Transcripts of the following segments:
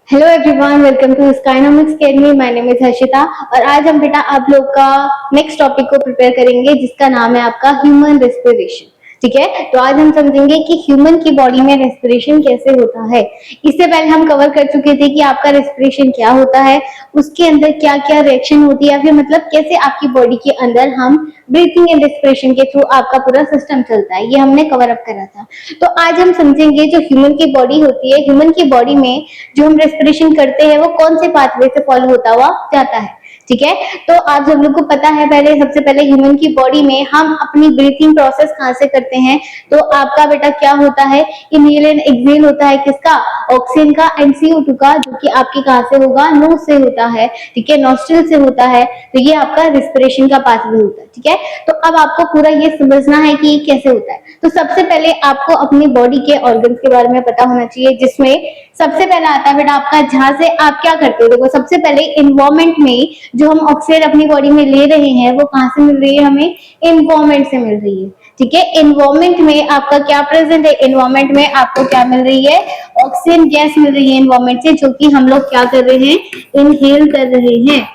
Hello everyone, welcome to Skynomics academy. My name is Harshita और आज हम बेटा आप लोग का नेक्स्ट टॉपिक को प्रिपेयर करेंगे जिसका नाम है आपका ह्यूमन रेस्पिरेशन। ठीक है, तो आज हम समझेंगे कि ह्यूमन की बॉडी में रेस्पिरेशन कैसे होता है। इससे पहले हम कवर कर चुके थे कि आपका रेस्पिरेशन क्या होता है, उसके अंदर क्या क्या रिएक्शन होती है, या फिर मतलब कैसे आपकी बॉडी के अंदर हम ब्रीथिंग एंड रेस्पिरेशन के थ्रू आपका पूरा सिस्टम चलता है। ये हमने कवर अप करा था। तो आज हम समझेंगे जो ह्यूमन की बॉडी होती है, ह्यूमन की बॉडी में जो हम रेस्पिरेशन करते हैं वो कौन से पाथवे से फॉलो होता हुआ जाता है। ठीक है, तो आप सब लोग को पता है, पहले सबसे पहले ह्यूमन की बॉडी में हम अपनी ब्रीथिंग प्रोसेस कहाँ से करते हैं। तो आपका बेटा क्या होता है, इनहेल एंड एक्सहेल होता है किसका, ऑक्सीजन का एंड CO2 का, जो कि आपके कहाँ से होगा, नोज से होता है। ठीक है, नॉस्ट्रिल से होता है। तो ये आपका रेस्पिरेशन का पाथवे होता है। ठीक है, तो अब आपको पूरा ये समझना है कि ये कैसे होता है। तो सबसे पहले आपको अपनी बॉडी के ऑर्गन्स के बारे में पता होना चाहिए, जिसमें सबसे पहला आता है बेटा आपका, जहां से आप क्या करते हो। देखो, सबसे पहले एनवायरमेंट में जो हम ऑक्सीजन अपनी बॉडी में ले रहे हैं वो कहाँ से मिल रही है, हमें एनवायरमेंट से मिल रही है। ठीक है, एनवायरमेंट में आपका क्या प्रेजेंट है, एनवायरमेंट में आपको क्या मिल रही है, ऑक्सीजन गैस मिल रही है एनवायरमेंट से, जो कि हम लोग क्या कर रहे हैं, इनहेल कर रहे हैं।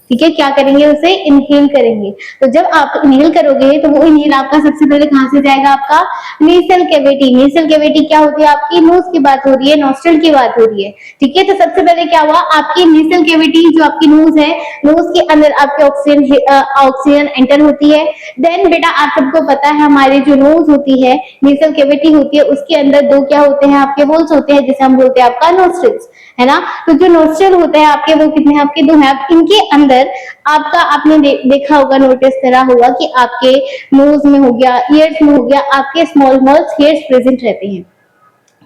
ठीक है, क्या करेंगे, उसे इनहेल करेंगे। तो जब आप इनहेल करोगे तो वो इनहेल आपका सबसे पहले कहां से जाएगा, आपका नेसल कैविटी। नेसल कैविटी क्या होती है, आपकी नोज की बात हो रही है, नॉस्ट्रल की बात हो रही है। ठीक है, तो सबसे पहले क्या हुआ, आपकी नेसल कैविटी जो आपकी नोज है, नोज के अंदर आपके ऑक्सीजन एंटर होती है। देन बेटा आप सबको पता है, हमारी जो नोज होती है, नेसल कैविटी होती है, उसके अंदर दो क्या होते हैं, आपके होल्स होते हैं, जिसे हम बोलते हैं आपका नोस्ट्रिल्स, है ना। तो जो नोस्ट्रल होते हैं आपके, वो कितने हैं, आपके दो हैं। इनके अंदर आपका आपने देखा होगा, नोटिस करा होगा कि आपके नोज में हो गया, ईयर्स में हो गया, आपके स्मॉल स्मॉल हेयर्स प्रेजेंट रहते हैं।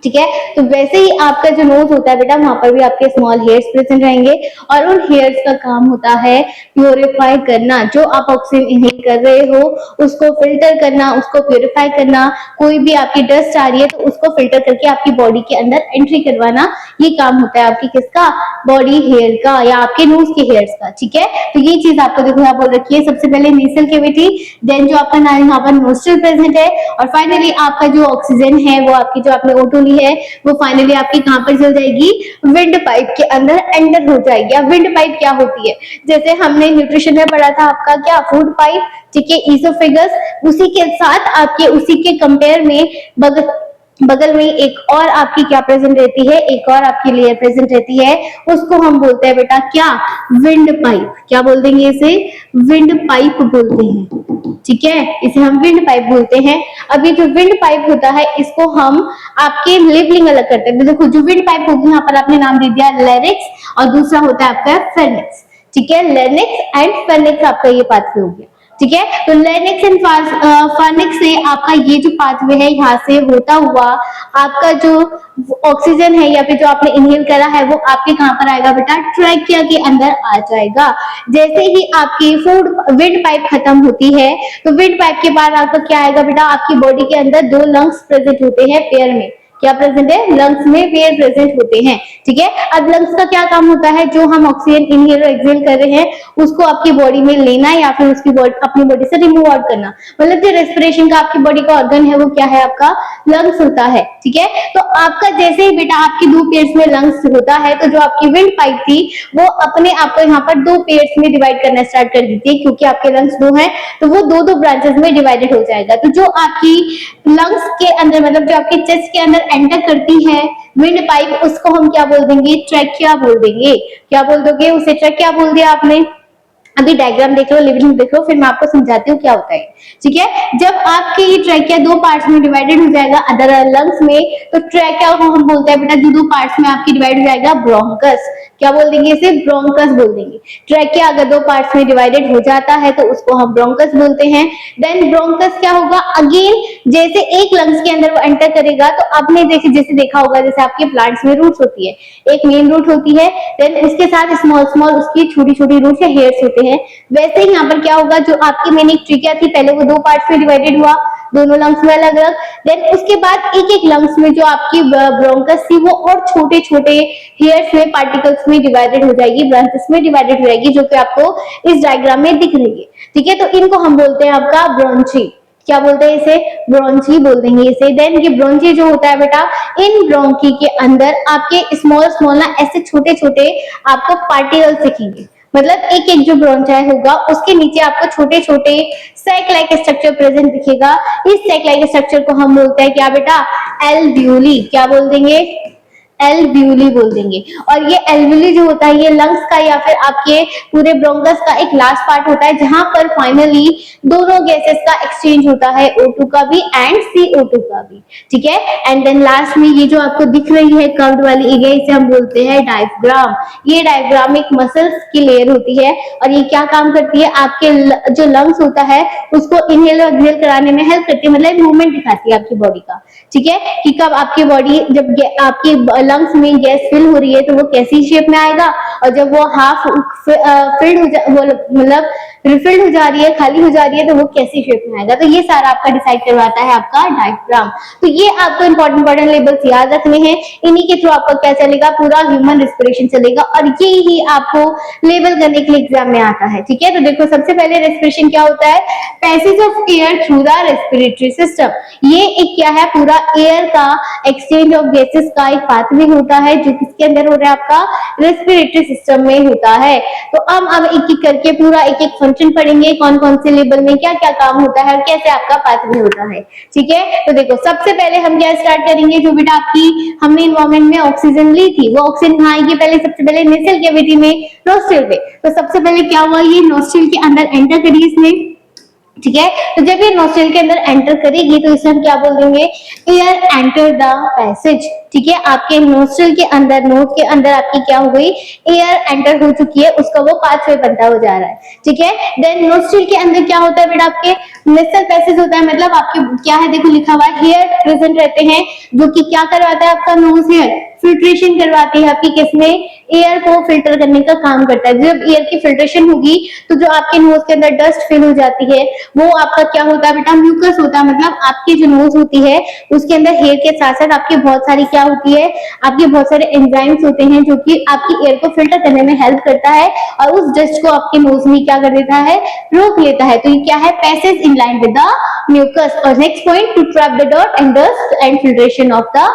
ठीक है, तो वैसे ही आपका जो नोज होता है बेटा, वहां पर भी आपके स्मॉल हेयर्स प्रेजेंट रहेंगे और उन हेयर्स का काम होता है प्योरीफाई करना। जो आप ऑक्सीजन इनहेल कर रहे हो उसको फिल्टर करना, उसको प्योरीफाई करना। कोई भी आपकी डस्ट आ रही है तो उसको फिल्टर करके आपकी बॉडी के अंदर एंट्री करवाना, ये काम होता है आपकी किसका, बॉडी हेयर का या आपके नोज के हेयर्स का। ठीक है, तो ये चीज आपको देखो यहाँ बोल रखी है, सबसे पहले नेसल कैविटी, देन जो आपका यहाँ पर नोस्ट्रल प्रेजेंट है, और फाइनली आपका जो ऑक्सीजन है वो आपकी जो आपने O2 ली है वो फाइनली आपकी कहां पर चल जाएगी, विंड पाइप के अंदर एंटर हो जाएगी। अब विंड पाइप क्या होती है, जैसे हमने न्यूट्रिशन में पढ़ा था आपका क्या, फूड पाइप। ठीक है, ईसोफेगस, उसी के साथ आपके उसी के कंपेयर में बगल में एक और आपकी क्या प्रेजेंट रहती है, एक और आपकी लेयर प्रेजेंट रहती है, उसको हम बोलते हैं बेटा क्या, विंड पाइप। क्या बोल देंगे इसे, विंड पाइप बोलते हैं। ठीक है, इसे हम विंड पाइप बोलते हैं। अब ये जो विंड पाइप होता है इसको हम आपके लेबलिंग अलग करते हैं। तो देखो, जो विंड पाइप होगी यहाँ पर आपने नाम दे दिया लेरिक्स, और दूसरा होता है आपका फेर्निक्स। ठीक है, लेरिक्स एंड फेर्निक्स आपका ये पाथवे हो गया। ठीक है, तो लेरिक्स एंड फार्निक्स से आपका ये जो पाथवे है, यहाँ से होता हुआ आपका जो ऑक्सीजन है या फिर जो आपने इनहेल करा है वो आपके कहां पर आएगा बेटा, ट्रैकिया के अंदर आ जाएगा। जैसे ही आपकी फूड विंड पाइप खत्म होती है तो विंड पाइप के बाद आपका क्या आएगा बेटा, आपकी बॉडी के अंदर दो लंग्स प्रेजेंट होते हैं पेयर में। क्या प्रेजेंट है, लंग्स में पेयर प्रेजेंट होते हैं। ठीक है, अब लंग्स का क्या काम होता है, जो हम ऑक्सीजन इनहेल और एक्सहेल कर रहे हैं उसको आपकी बॉडी में लेना या फिर उसकी बॉडी अपनी बॉडी से रिमूव आउट करना। मतलब जो रेस्पिरेशन का आपकी बॉडी का ऑर्गन है वो क्या है, आपका लंग्स होता है। ठीक है, तो आपका जैसे ही बेटा आपकी दो पेयर्स में लंग्स होता है तो जो आपकी विंड पाइप थी वो अपने आप को यहाँ पर दो पेयर्स में डिवाइड करना स्टार्ट कर देती है, क्योंकि आपके लंग्स दो हैं तो वो दो दो ब्रांचेस में डिवाइडेड हो जाएगा। तो जो आपकी लंग्स के अंदर मतलब जो आपके चेस्ट के अंदर एंटर करती है विंड पाइप, उसको हम क्या बोल देंगे, ट्रैकिया बोल देंगे। क्या बोल दोगे, उसे ट्रैकिया बोल दिया आपने। अभी डायग्राम देख लो, लिविंग देख लो, फिर मैं आपको समझाती हूँ क्या होता है। ठीक है, जब आपके ये ट्रैकिया दो पार्ट्स में डिवाइडेड हो जाएगा अदर लंग्स में, तो ट्रैकिया को हम बोलते हैं बेटा, जो दो पार्ट्स में आपकी डिवाइड हो जाएगा, ब्रोंकस। क्या बोल देंगे इसे, ब्रोंकस बोल देंगे। ट्रैकिया अगर दो पार्ट्स में डिवाइडेड हो जाता है तो उसको हम ब्रोंकस बोलते हैं। देन ब्रोंकस क्या होगा, अगेन जैसे एक लंग्स के अंदर वो एंटर करेगा तो आपने जैसे देखा होगा, जैसे आपके प्लांट्स में रूट्स होती है, एक मेन रूट होती है, देन उसके साथ स्मॉल स्मॉल उसकी छोटी छोटी रूट्स या हेयर्स होते हैं। वैसे ही यहाँ पर क्या होगा, जो आपकी मेन एक ट्रैकिया थी पहले वो दो पार्ट्स में डिवाइडेड हुआ, दोनों लंग्स में अलग अलग। देन उसके बाद एक एक लंग्स में जो आपकी ब्रोंकस थी वो और छोटे छोटे हेयर्स में पार्टिकल्स में डिवाइडेड हो जाएगी, ब्रांचेस में डिवाइडेड हो जाएगी, जो कि आपको इस डायग्राम में दिख रही है। ठीक है, तो इनको हम बोलते हैं आपका ब्रोंची। क्या बोलते हैं इसे, ब्रोंची बोल देंगे इसे। देन ये ब्रोंची जो होता है बेटा, इन ब्रोंकी के अंदर आपके स्मॉल स्मॉल ना ऐसे छोटे छोटे आपको पार्टिकल्स दिखेंगे, मतलब एक एक जो ब्रोंचाई होगा उसके नीचे आपको छोटे छोटे सैक लाइक स्ट्रक्चर प्रेजेंट दिखेगा। इस सैक लाइक स्ट्रक्चर को हम बोलते हैं क्या बेटा, एल्व्यूली। क्या बोल देंगे, एल्व्यूली बोल देंगे। और ये एल्व्यूली जो होता है ये लंग्स का या फिर आपके पूरे ब्रोंकस का एक लास्ट पार्ट होता है, जहां पर फाइनली दोनों गैसेस का एक्सचेंज होता है, O2 का भी एंड CO2 का भी, ठीक है। एंड देन लास्ट में ये जो आपको दिख रही है कर्व्ड वाली एरिया, इसे हम बोलते हैं डायफ्राम। ये डायफ्राम एक मसल्स की लेयर होती है और ये क्या काम करती है, आपके जो लंग्स होता है उसको इनहेल और एक्सहेल कराने में हेल्प करती है, मतलब मूवमेंट दिखाती है आपकी बॉडी का, ठीक है, कि कब आपकी बॉडी जब आपकी लंग्स में गैस फिल हो रही है तो वो कैसी शेप में आएगा, और जब वो हाफ फिल्ड हो मतलब रिफिल्ड हो जा रही है, खाली हो जा रही है, तो वो कैसी शेप में आएगा। तो ये सारा आपका डिसाइड करवाता है आपका डायफ्राम। तो ये आपको इंपॉर्टेंट लेवल्स याद रखने हैं, इन्हीं के थ्रू आपका क्या चलेगा, पूरा ह्यूमन रेस्पिरेशन चलेगा, और ये ही आपको लेवल करने के लिए एग्जाम में आता है, ठीक है। तो देखो सबसे पहले रेस्पिरेशन क्या होता है, passage of air through the respiratory system. ये एक क्या है, पूरा एयर का एक्सचेंज ऑफ गैसेस का एक पाथवे होता है जो किसके अंदर हो रहा है, आपका रेस्पिरेटरी सिस्टम में होता है। तो अब एक एक करके पूरा एक एक फंक्शन पढ़ेंगे, कौन कौन से लेवल में क्या क्या काम होता है और कैसे आपका पाथवे होता है, ठीक है। तो देखो सबसे पहले हम क्या स्टार्ट करेंगे, जो बेटा आपकी हमने एनवायरमेंट में ऑक्सीजन ली थी, वो ऑक्सीजन कहाँ आएगी, पहले सबसे पहले नेसल कैविटी में, नोस्ट्रिल में। तो सबसे पहले क्या हुआ, ये नोस्ट्रिल के अंदर एंटर करी इसने, ठीक है। तो जब ये नोस्ट्रिल के अंदर एंटर करेगी तो इसे हम क्या बोल देंगे, एयर एंटर द पैसेज, ठीक है। आपके नोस्ट्रिल के अंदर, नोज के अंदर आपकी क्या हो गई, एयर एंटर हो चुकी है, उसका वो पाथवे बनता हो जा रहा है, ठीक है। देन नोस्ट्रिल के अंदर क्या होता है बेटा, आपके नेसल पैसेज होता है, मतलब आपके क्या है, देखो लिखा हुआ है हेयर प्रेजेंट रहते हैं, जो कि क्या करवाता है, आपका नोज हेयर फिल्ट्रेशन करवाती है आपकी, किसमें, एयर को फिल्टर करने का काम करता है। जब एयर की फिल्ट्रेशन होगी तो जो आपके नोज के अंदर डस्ट फिल हो जाती है वो आपका क्या होता है बेटा, म्यूकस होता है, मतलब आपकी जो नोज होती है उसके अंदर हेयर के साथ साथ आपकी बहुत सारी क्या होती है, आपके बहुत सारे एंजाइम्स होते हैं जो कि आपकी एयर को फिल्टर करने में हेल्प करता है और उस डस्ट को आपके नोज में क्या कर देता है, रोक लेता है। तो ये क्या है, passage in line with the mucus. और next point, to trap the dot and dust and filtration of the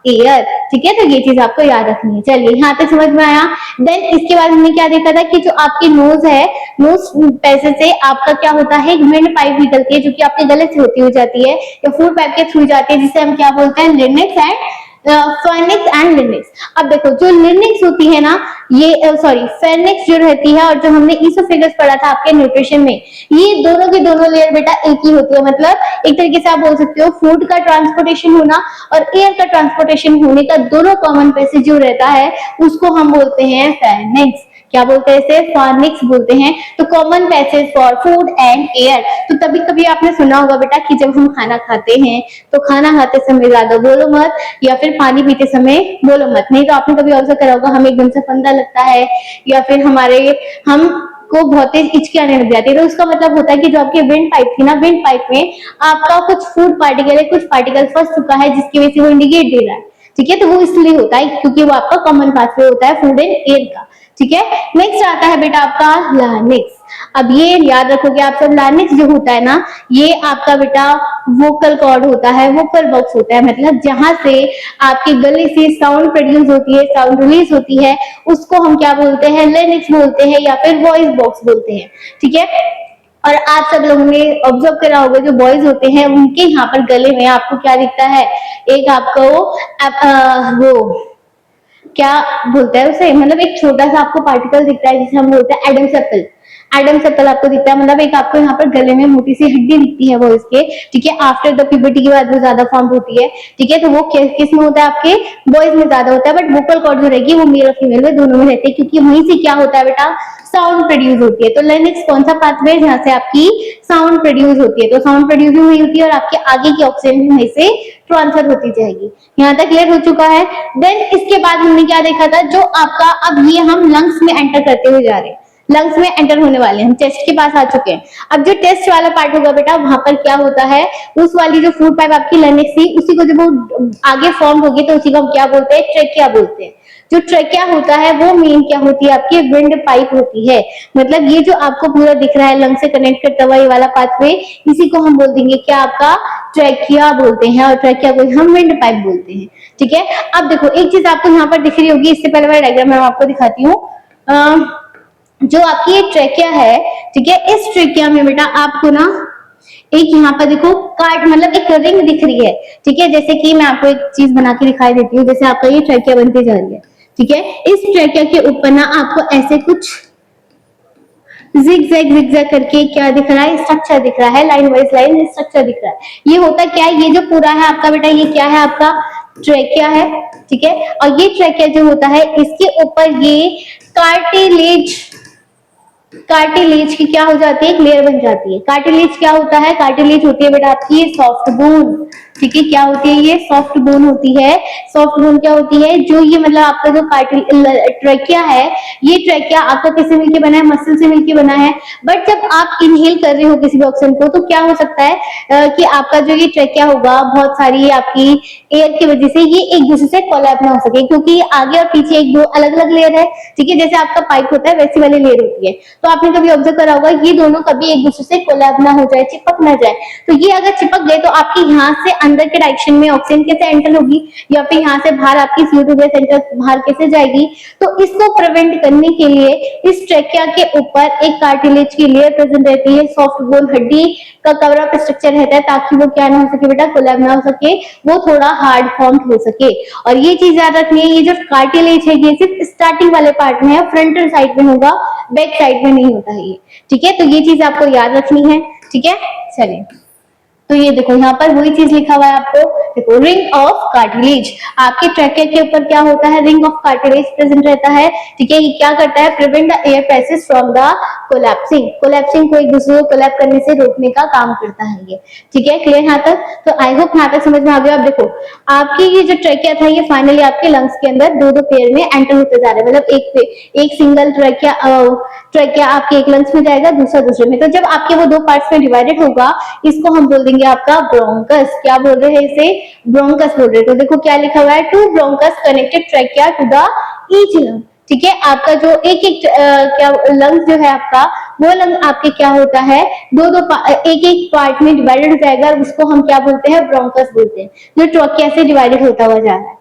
air, ठीक है। तो ये चीज आपको याद रखनी है। चलिए यहाँ तक समझ में आया। देन इसके बाद हमने क्या देखा था कि जो आपकी नोज है, नोज पैसे से आपका क्या होता है, एक विंड पाइप निकलती है जो कि आपके गले से होती हो जाती है या फूड पाइप के थ्रू जाती है, जिसे हम क्या बोलते हैं, larynx and pharynx and larynx. अब देखो जो लिनेक्स होती है ना, ये सॉरी फेनिक्स जो रहती है, और जो हमने ईसोफेगस पढ़ा था आपके न्यूट्रिशन में, ये दोनों की दोनों लेयर बेटा एक ही होती है। मतलब एक तरीके से आप बोल सकते हो फूड का ट्रांसपोर्टेशन होना और एयर का ट्रांसपोर्टेशन होने का दोनों कॉमन पैसेज जो रहता है उसको हम बोलते हैं फेनिक्स। क्या बोलते हैं इसे, फॉर्निक्स बोलते हैं। तो common passage for food and air. तो तभी कभी आपने सुना होगा बेटा कि जब हम खाना खाते हैं तो खाना खाते समय ज्यादा बोलो मत, या फिर पानी पीते समय बोलो मत। नहीं तो आपने कभी ऑब्जर्व करा होगा, हमें एकदम से फंदा लगता है या फिर हम को बहुत तेज हिचकी आने लग जाती है, तो उसका मतलब होता है कि जो आपकी विंड पाइप थी ना, विंड पाइप में आपका कुछ फूड पार्टिकल है, कुछ पार्टिकल फंस चुका है, जिसकी वजह से वो इंडिकेट दे रहा है, ठीक है। तो वो इसलिए होता है क्योंकि वो आपका कॉमन पाथवे होता है फूड एंड एयर का, ठीक है। नेक्स्ट आता है बेटा आपका लार्निक्स। अब ये याद रखोगे आप सब, लार्निक्स जो होता है ना, ये आपका बेटा वोकल कॉर्ड होता है, वोकल बॉक्स होता है, मतलब जहां से आपके गले से साउंड प्रोड्यूस होती है, साउंड रिलीज होती है, उसको हम क्या बोलते हैं, लार्निक्स बोलते हैं या फिर वॉइस बॉक्स बोलते हैं, ठीक है। और आप सब लोगों ने ऑब्जर्व करा होगा, जो बॉयज होते हैं उनके यहाँ पर गले में आपको क्या दिखता है, एक आपको वो क्या बोलते हैं उसे, मतलब एक छोटा सा आपको पार्टिकल दिखता है जिसे हम बोलते हैं एडम सेपल। एडम सेपल आपको दिखता है, मतलब एक आपको यहाँ पर गले में मोटी सी हड्डी दिखती है बॉयज के, ठीक है। आफ्टर द प्यूबर्टी के बाद वो ज्यादा फॉर्म होती है, ठीक है। तो वो किस में होता है, आपके बॉयज में ज्यादा होता है, बट वोकल कॉर्ड जो रहेगी वो मेल और फीमेल में दोनों में रहती है, क्योंकि वहीं से क्या होता है बेटा, साउंड प्रोड्यूस होती है। तो लार्निक्स कौन सा पाथवे है जहां से आपकी साउंड प्रोड्यूस होती है, तो साउंड प्रोड्यूस हुई होती है और आपके आगे की ऑक्सीजन वहीं से ट्रांसफर होती जाएगी। यहाँ तक क्लियर हो चुका है। देन इसके बाद हमने क्या देखा था, जो आपका अब ये हम लंग्स में एंटर करते हुए जा रहे हैं, लंग्स में एंटर होने वाले हैं, हम चेस्ट के पास आ चुके हैं। अब जो टेस्ट वाला पार्ट होगा बेटा, वहां पर क्या होता है, उस वाली जो फूड पाइप आपकी लार्निक्स थी, उसी को जब वो आगे फॉर्म होगी तो उसी को हम क्या बोलते हैं, ट्रेकिया बोलते हैं। जो ट्रेकिया होता है वो मेन क्या होती है, आपकी विंड पाइप होती है। मतलब ये जो आपको पूरा दिख रहा है लंग से कनेक्ट करता हुआ ये वाला पाथवे, इसी को हम बोल देंगे क्या, आपका ट्रेकिया बोलते हैं, और ट्रेकिया को हम विंड पाइप बोलते हैं। ठीक है, अब देखो एक चीज आपको यहाँ पर दिख रही होगी, इससे पहले वाला डायग्राम मैं आपको दिखाती हूँ। जो आपकी ये ट्रेकिया है, ठीक है, इस ट्रेकिया में बेटा आपको ना एक यहाँ पर देखो कार्ड मतलब एक रिंग दिख रही है। ठीक है, जैसे कि मैं आपको एक चीज बना के दिखाई देती हूँ, जैसे आपका ये ट्रेकिया बनती जा रही है। ठीक है, इस ट्रेकिया के ऊपर ना आपको ऐसे कुछ जिग-जैग करके क्या दिख रहा है, स्ट्रक्चर दिख रहा है, लाइन वाइज लाइन स्ट्रक्चर दिख रहा है। ये होता क्या है, ये जो पूरा है आपका बेटा, ये क्या है, आपका ट्रेकिया है। ठीक है, और ये ट्रेकिया जो होता है इसके ऊपर ये कार्टिलेज की क्या हो जाती है, एक लेयर बन जाती है। कार्टिलेज क्या होता है, कार्टिलेज होती है बेटा आपकी सॉफ्ट बोन। ठीक है, क्या होती है, ये सॉफ्ट बोन होती है। सॉफ्ट बोन क्या होती है, जो ये मतलब आपका जो ट्रेकिया है, ये ट्रेकिया आपका किससे मिलके बना है, मसल से मिलके बना है। बट जब आप इनहेल कर रहे हो किसी भी ऑक्सीजन को, तो क्या हो सकता है कि आपका जो ये ट्रेकिया होगा, बहुत सारी आपकी एयर की वजह से ये एक दूसरे से कोलैब ना हो सके, क्योंकि आगे और पीछे एक दो अलग अलग लेयर है। ठीक है, जैसे आपका पाइप होता है वैसी वाली लेयर होती है। तो आपने कभी ऑब्जर्व करा होगा, ये दोनों कभी एक दूसरे से कोलैब ना हो जाए, चिपक ना जाए। तो ये अगर चिपक गए तो आपकी यहाँ से अंदर के डायरेक्शन में ऑक्सीजन कैसे एंटर होगी, या फिर यहाँ से बाहर आपकी CO2 गैस एंटर बाहर कैसे जाएगी। तो इसको प्रिवेंट करने के लिए इस ट्रेकिया के ऊपर एक कार्टिलेज की लेयर प्रेजेंट रहती है, सॉफ्ट बोन हड्डी का कवर अप स्ट्रक्चर रहता है, ताकि वो क्या ना हो सके बेटा, कोलैब ना हो सके, वो थोड़ा हार्ड फॉर्म हो सके। और ये चीज याद रखनी है, ये जो कार्टिलेज है ये सिर्फ स्टार्टिंग वाले पार्ट में है, फ्रंटल साइड में होगा, बैक साइड में नहीं होता है ये। ठीक है, तो ये चीज आपको याद रखनी है। ठीक है, चलिए, तो ये देखो यहाँ पर वही चीज लिखा हुआ है आपको, देखो रिंग ऑफ कार्टिलेज। आपके ट्रेकिया के ऊपर क्या होता है, रिंग ऑफ कार्टिलेज प्रेजेंट रहता है। ठीक है, ये क्या करता है, prevent the air passage from the collapsing को एक दूसरे को कोलैप करने से रोकने का काम करता है ये। ठीक है, क्लियर यहाँ तक। तो आई होप यहाँ तक समझ में आ गया। अब देखो आपकी ये जो ट्रेकिया था ये फाइनली आपके लंग्स के अंदर दो दो पेयर में एंटर होते जा रहे हैं, मतलब एक सिंगल ट्रेकिया आपके एक लंग्स में जाएगा, दूसरा दूसरे में। तो जब आपके वो दो पार्ट्स में डिवाइडेड होगा, इसको हम बोल देंगे आपका ब्रोंकस। क्या बोल रहे हैं इसे, ब्रोंकस बोल रहे हैं। तो देखो क्या लिखा हुआ है, two bronchus connected trachea to the each lung. ठीक है, आपका जो एक एक क्या लंग्स जो है आपका, वो लंग आपके क्या होता है, एक एक पार्ट में डिवाइडेड हो जाएगा, उसको हम क्या बोलते हैं, ब्रोंकस बोलते हैं, जो ट्रेकिया से डिवाइडेड होता हुआ जा रहा है।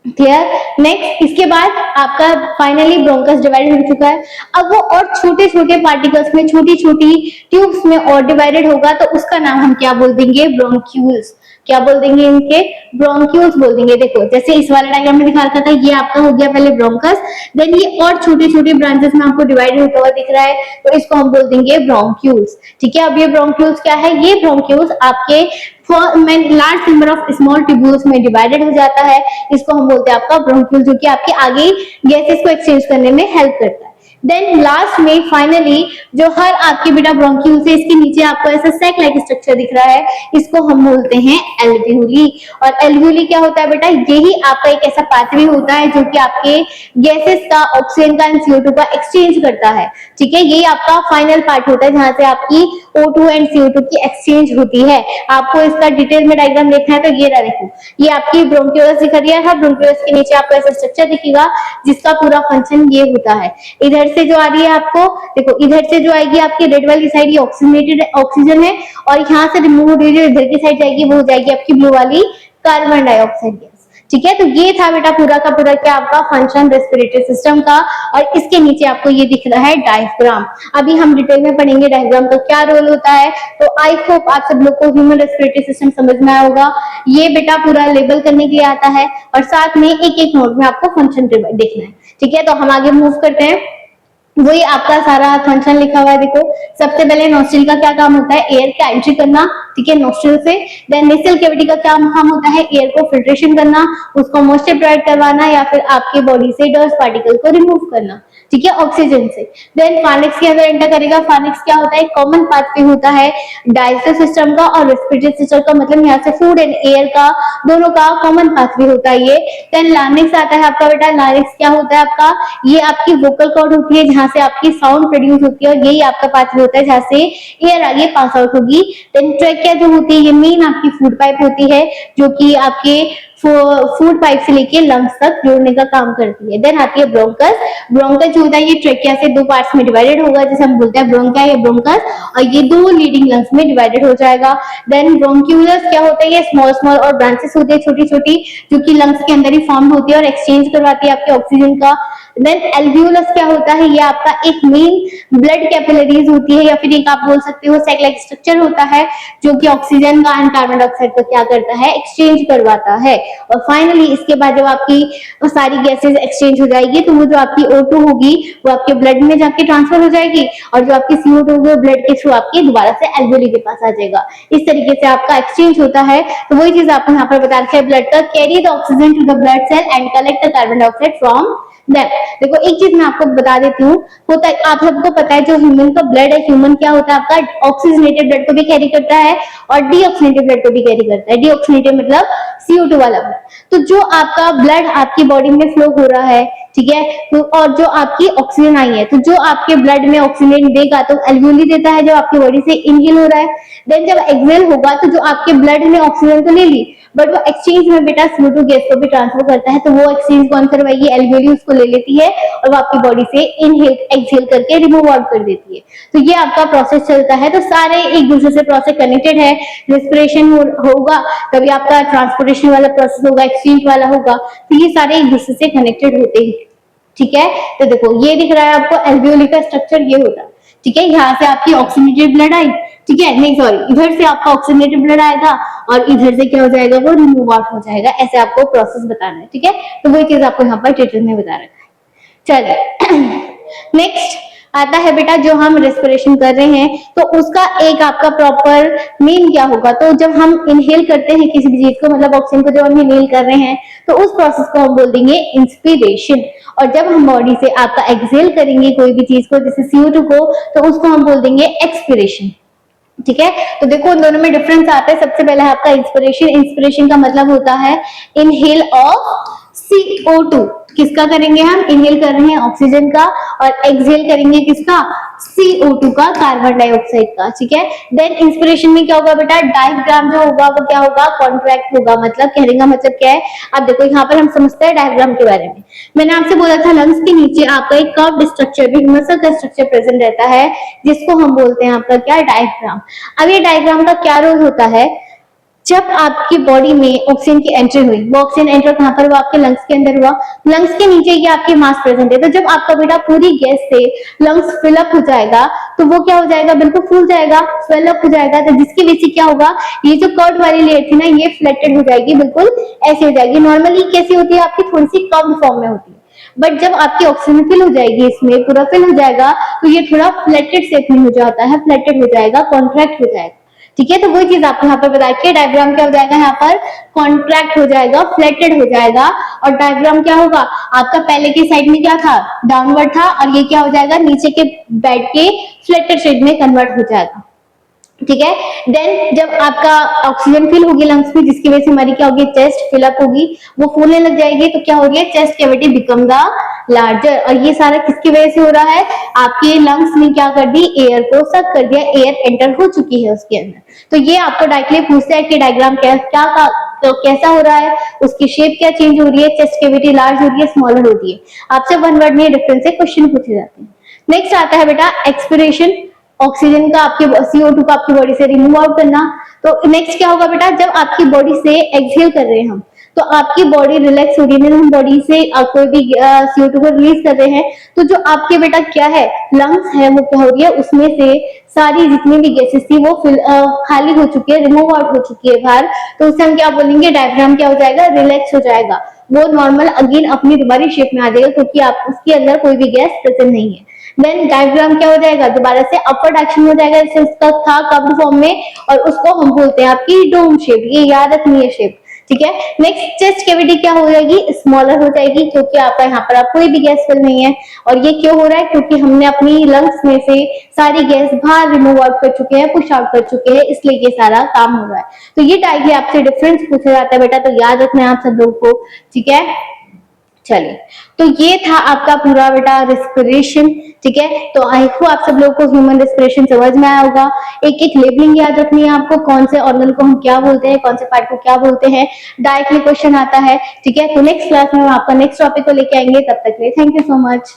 क्लियर। नेक्स्ट, इसके बाद आपका फाइनली ब्रोंकस डिवाइडेड हो चुका है। अब वो और छोटे छोटे पार्टिकल्स में, छोटी छोटी ट्यूब्स में और डिवाइडेड होगा, तो उसका नाम हम क्या बोल देंगे, ब्रोंक्यूल्स। क्या बोल देंगे, इनके ब्रोंक्यूल्स बोल देंगे। देखो जैसे इस वाले डायग्राम में दिखा रखा था, ये आपका हो गया पहले ब्रोंकस, देन ये और छोटे छोटे ब्रांचेस में आपको डिवाइड होता हुआ दिख रहा है, तो इसको हम बोल देंगे ब्रोंक्यूल्स। ठीक है, अब ये ब्रोंक्यूल्स क्या है, ये ब्रोंक्यूल्स आपके large number of small tubules में डिवाइडेड हो जाता है, इसको हम बोलते हैं आपका ब्रोंक्यूल, जो कि आपके आगे गैसेस को एक्सचेंज करने में हेल्प करता है। देन लास्ट में फाइनली जो हर आपके बेटा ब्रोंक्यूल से इसके नीचे आपको ऐसा सैक लाइक स्ट्रक्चर दिख रहा है, इसको हम बोलते हैं एल्वियोली। और एल्वियोली क्या होता है बेटा, यही आपका एक ऐसा पाथवे होता है जो कि आपके गैसेस का, ऑक्सीजन का एंड CO2 का एक्सचेंज करता है। ठीक है, यही आपका फाइनल पार्ट होता है जहां से आपकी O2 एंड CO2 की एक्सचेंज होती है। आपको इसका डिटेल में डायग्राम देखना है तो ये देखो, ये आपकी ब्रोंक्यूलस दिख रही है, ब्रोंक्यूलस के नीचे आपको ऐसा स्ट्रक्चर दिखेगा जिसका पूरा फंक्शन ये होता है। इधर से जो आ रही है आपको, देखो इधर से जो आएगी आपकी रेड वाली साइड, ये ऑक्सीजनेटेड ऑक्सीजन है, और यहाँ से रिमूव हो रही है, इधर की साइड जाएगी, वो हो जाएगी आपकी ब्लू वाली कार्बन डाइऑक्साइड गैस। ठीक है, तो ये था बेटा पूरा का पूरा क्या आपका फंक्शन रेस्पिरेटरी सिस्टम का, और इसके नीचे आपको ये दिख रहा है डायफ्राम। अभी हम डिटेल में पढ़ेंगे डायफ्राम का क्या रोल होता है। तो आई होप आप सब लोग को ह्यूमन रेस्पिरेटरी सिस्टम समझ में आया होगा। ये बेटा पूरा लेबल करने के लिए आता है, और साथ में एक एक नोट में आपको फंक्शन देखना है। ठीक है, तो हम आगे मूव करते हैं। वही आपका सारा फंक्शन लिखा हुआ है। देखो सबसे पहले नोस्ट्रिल का क्या काम होता है, एयर का एंट्री करना। ठीक है, नोस्ट्रिल से। देन नेसल कैविटी का क्या काम होता है, एयर को फिल्ट्रेशन करना, उसको मॉइस्चर प्रोवाइड करवाना, या फिर आपके बॉडी से डस्ट पार्टिकल को रिमूव करना। ठीक है, ऑक्सीजन से। देन फार्निक्स के अंदर एंटर करेगा। फार्निक्स क्या होता है, कॉमन पाथवे होता है डाइजेस्टिव सिस्टम का और रेस्पिरेटरी सिस्टम का, मतलब यहाँ से फूड एंड एयर का दोनों का कॉमन पाथवे होता है ये। देन लारिंक्स आता है आपका बेटा। लारिंक्स क्या होता है आपका, ये आपकी वोकल कॉर्ड होती है जहां से आपकी साउंड प्रोड्यूस होती है, और यही आपका पाथवे होता है जहां से एयर आगे पास आउट होगी। देन ट्रेकिया जो होती है, ये मेन आपकी फूड पाइप होती है, जो कि आपके फूड पाइप से लेके लंग्स तक जोड़ने का काम करती है। देन आती है ब्रोंकस। ब्रोंकस जो होता है ये ट्रेकिया से दो पार्ट्स में डिवाइडेड होगा, जैसे हम बोलते हैं ब्रोंका या ब्रोंकस, और ये दो लीडिंग लंग्स में डिवाइडेड हो जाएगा। देन ब्रोंक्यूलस क्या होता है, ये स्मॉल स्मॉल और ब्रांचेस होती है छोटी छोटी, जो कि लंग्स के अंदर ही फॉर्म होती है और एक्सचेंज करवाती है आपके ऑक्सीजन का। देन एल्वियोलस क्या होता है, ये आपका एक मेन ब्लड कैपिलरीज होती है, या फिर एक आप बोल सकते हो सेक लाइक स्ट्रक्चर होता है, जो कि ऑक्सीजन का एंड कार्बन डाइऑक्साइड का क्या करता है, एक्सचेंज करवाता है। और फाइनली इसके बाद जब आपकी सारी गैसेज एक्सचेंज हो जाएगी, तो वो जो आपकी O2 होगी वो आपके ब्लड में जाके ट्रांसफर हो जाएगी, और जो आपकी CO2 होगी वो ब्लड के थ्रू आपके दोबारा से एल्वियोली के पास आ जाएगा। इस तरीके से आपका एक्सचेंज होता है। तो वही चीज आपको यहाँ पर बता रखा है, ब्लड का carry the oxygen to the blood cell and collect the carbon dioxide from them. देखो एक चीज मैं आपको बता देती हूँ, होता है आप सबको पता है जो ह्यूमन का ब्लड है, ह्यूमन क्या होता है आपका ऑक्सीजनेटेड ब्लड को भी कैरी करता है और डीऑक्सीजनेटेड ब्लड को भी कैरी करता है। डीऑक्सीजनेटेड मतलब CO2 वाला ब्लड। तो जो आपका ब्लड आपकी बॉडी में फ्लो हो रहा है, ठीक है, तो और जो आपकी ऑक्सीजन आई है, तो जो आपके ब्लड में ऑक्सीजन देगा तो एल्वियोली देता है, जो आपकी बॉडी से इनहेल हो रहा है। देन जब एक्सहेल होगा तो जो आपके ब्लड में ऑक्सीजन तो ले ली, बट वो एक्सचेंज में बेटा CO2 गैस को भी ट्रांसफर करता है, तो वो एक्सचेंज कौन करवाएगी, एल्वियोली उसको ले लेती है और वो आपकी बॉडी से इनहेल एक्सहेल करके रिमूव आउट कर देती है। तो ये आपका प्रोसेस चलता है। तो सारे एक दूसरे से प्रोसेस कनेक्टेड है। रेस्पिरेशन होगा तभी आपका ट्रांसपोर्टेशन वाला प्रोसेस होगा, एक्सचेंज वाला होगा, तो ये सारे एक दूसरे से कनेक्टेड होते हैं। ठीक है, तो देखो ये दिख रहा है आपको एल्वियोली का स्ट्रक्चर ये होता है। ठीक है, यहाँ से आपकी ऑक्सीजनेटेड ब्लड आई, ठीक है, नहीं सॉरी, इधर से आपका ऑक्सीजनेटेड ब्लड आएगा और इधर से क्या हो जाएगा, वो रिमूव आउट हो जाएगा। ऐसे आपको प्रोसेस बताना है। ठीक है, तो वही चीज आपको यहाँ पर डिटेल में बता रखा है। चलिए नेक्स्ट आता है बेटा, जो हम रेस्पिरेशन कर रहे हैं तो उसका एक आपका प्रॉपर नेम क्या होगा। तो जब हम इनहेल करते हैं किसी भी चीज को, मतलब ऑक्सीजन को जब हम इनहेल कर रहे हैं, तो उस प्रोसेस को हम बोल देंगे इंस्पिरेशन। और जब हम बॉडी से आपका एक्सहेल करेंगे कोई भी चीज को, जैसे CO2 को, तो उसको हम बोल देंगे एक्सपिरेशन। ठीक है, तो देखो उन दोनों में डिफरेंस आता है। सबसे पहले आपका इंस्पिरेशन। इंस्पिरेशन का मतलब होता है इनहेल ऑफ CO2। किसका करेंगे हम, इनहेल कर रहे हैं ऑक्सीजन का, और एक्सहेल करेंगे किसका, CO2 का, कार्बन डाइऑक्साइड का। ठीक है, देन इंस्पिरेशन में क्या होगा बेटा, डायग्राम जो होगा वो क्या होगा, कॉन्ट्रैक्ट होगा। मतलब कहने का मतलब क्या है, अब देखो यहाँ पर हम समझते हैं डायग्राम के बारे में। मैंने आपसे बोला था लंग्स के नीचे आपका एक कर्व्ड स्ट्रक्चर भी, मसल का स्ट्रक्चर प्रेजेंट रहता है, जिसको हम बोलते हैं आपका क्या, डायग्राम। अब ये डायग्राम का क्या रोल होता है, जब आपकी बॉडी में ऑक्सीजन की एंट्री हुई, वो ऑक्सीजन एंटर कहां पर हुआ, आपके लंग्स के अंदर हुआ। लंग्स के नीचे ये आपके मास प्रेजेंट है। तो जब आपका बेटा पूरी गैस से लंग्स फिलअप हो जाएगा, तो वो क्या हो जाएगा, बिल्कुल फूल जाएगा, स्वेल अप हो जाएगा। तो जिसकी वजह से क्या होगा, ये जो कर्व वाली लेयर थी ना, ये फ्लैटेड हो जाएगी, बिल्कुल ऐसे हो जाएगी। नॉर्मली कैसी होती है आपकी, थोड़ी सी कर्व्ड फॉर्म में होती है, बट जब आपकी ऑक्सीजन फिल हो जाएगी, इसमें पूरा फिल हो जाएगा, तो ये थोड़ा फ्लैटेड शेप में हो जाता है, फ्लैटेड हो जाएगा, कॉन्ट्रैक्ट हो जाएगा। ठीक है, तो वही चीज आपको यहाँ पर बता के, डायग्राम क्या हो जाएगा, यहाँ पर कॉन्ट्रैक्ट हो जाएगा, फ्लैटेड हो जाएगा। और डायग्राम क्या होगा आपका, पहले के साइड में क्या था, डाउनवर्ड था, और ये क्या हो जाएगा, नीचे के बैठ के फ्लैटेड शेप में कन्वर्ट हो जाएगा। ठीक है, देन जब आपका ऑक्सीजन फिल होगी लंग्स में, जिसकी वजह से हमारी क्या होगी, चेस्ट फिलअप होगी, वो फूलने लग जाएगी, तो क्या हो गया, chest cavity become the larger. और ये सारा किसकी वजह से हो रहा है, आपके लंग्स ने क्या कर दी, एयर को सक कर दिया, एयर एंटर हो चुकी है उसके अंदर। तो ये आपको डायरेक्टली पूछता है कि डायग्राम तो कैसा हो रहा है, उसकी शेप क्या चेंज हो रही है, चेस्ट कैविटी लार्ज हो रही है, स्मॉलर होती है। आपसे वन वर्ड में डिफरेंस से क्वेश्चन पूछे जाते हैं। नेक्स्ट आता है बेटा एक्सपिरेशन। ऑक्सीजन का आपके CO2 का आपकी बॉडी से रिमूव आउट करना। तो नेक्स्ट क्या होगा बेटा, जब आपकी बॉडी से एक्सहेल कर रहे हैं हम, तो आपकी बॉडी रिलैक्स हो रही है, हम बॉडी से कोई भी CO2 को रिलीज कर रहे हैं, तो जो आपके बेटा क्या है, लंग्स है, वो क्या हो रही है, उसमें से सारी जितनी भी गैसेस थी वो खाली हो चुकी है, रिमूव आउट हो चुकी है बाहर। तो उससे हम क्या बोलेंगे, डायग्राम क्या हो जाएगा, रिलैक्स हो जाएगा, वो नॉर्मल अगेन अपनी दोबारा शेप में आ जाएगा, क्योंकि आप उसके अंदर कोई भी गैस प्रेजेंट नहीं है। देन डायग्राम क्या हो जाएगा, दोबारा से अपवर्ड एक्शन हो जाएगा, जैसे उसका था कप्ड फॉर्म में, और उसको हम बोलते हैं आपकी डोम शेप। ये याद रखनी है शेप। ठीक है, नेक्स्ट चेस्ट कैविटी क्या हो जाएगी, स्मॉलर हो जाएगी, क्योंकि आपका यहाँ पर आप कोई भी गैस फिल नहीं है। और ये क्यों हो रहा है, क्योंकि हमने अपनी लंग्स में से सारी गैस बाहर रिमूव आउट कर चुके हैं, पुश आउट कर चुके हैं, इसलिए ये सारा काम हो रहा है। तो ये टाइप आपसे डिफरेंस पूछा जाता है बेटा, तो याद रखना है आप सब लोगों को। ठीक है, चलिए, तो ये था आपका पूरा बेटा रेस्पिरेशन। ठीक है, तो आई होप आप सब लोगों को ह्यूमन रेस्पिरेशन समझ में आया होगा। एक एक लेबलिंग याद रखनी है आपको, कौन से ऑर्गन को हम क्या बोलते हैं, कौन से पार्ट को क्या बोलते हैं, डायरेक्टली क्वेश्चन आता है। ठीक है, तो नेक्स्ट क्लास में हम आपका नेक्स्ट टॉपिक को लेके आएंगे, तब तक के लिए थैंक यू सो मच।